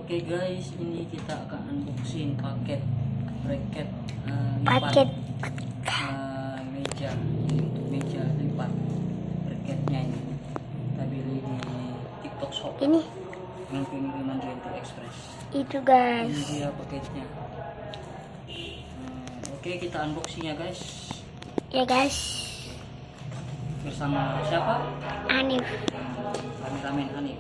Oke guys, ini kita akan unboxing paket bracket Paket meja. Ini untuk meja lipat bracketnya ini. Kita beli di TikTok Shop. ini Dengan pengiriman Rental Express. itu guys. Ini dia paketnya. Oke, kita unboxing ya guys. Ya guys, Bersama siapa? Hanif. Ramen Hanif.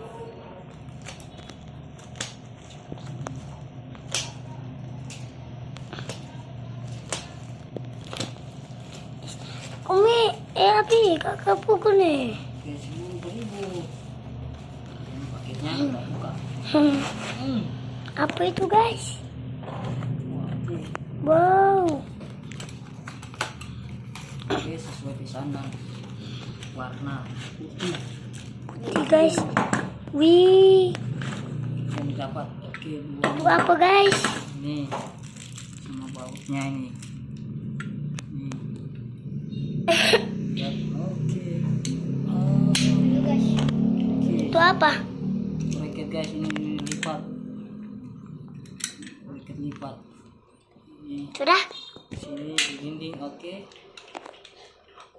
Umi, api kakak pukul nih. Oke, 10.000. Ini paketnya kita buka. Apa itu guys? Oke. Wow. Oke, sesuai pesanan warna putih Putih guys. Wih, yang dapat. Oke, itu apa guys? ini sama bautnya ini. Lihat. Oke. Itu apa? Bracket guys, ini lipat. Bracket lipat. Ini Sudah? sini di dinding. Oke.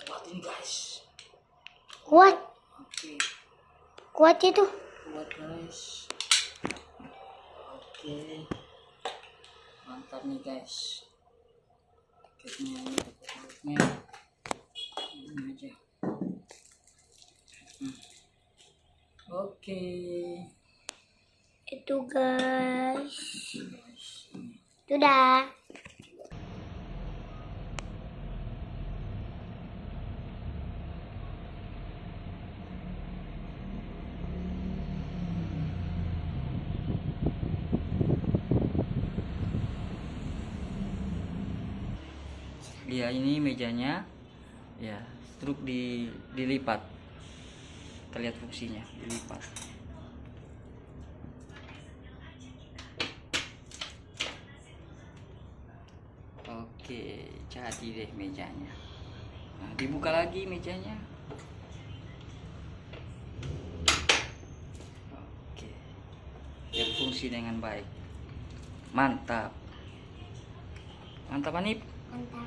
Kuat ini guys. Kuat. Oke. Kuat itu. Kuat guys. Oke. Mantap nih guys. Paketnya ini paketnya. Ini aja. Oke. Itu guys. Guys, ini. Sudah. Ya, ini mejanya. Ya, struk dilipat. Kita lihat fungsinya, dilipat. Oke, jadi deh mejanya. Nah, dibuka lagi mejanya. Oke. Berfungsi dengan baik. Mantap. Mantap, Hanif. Mantap.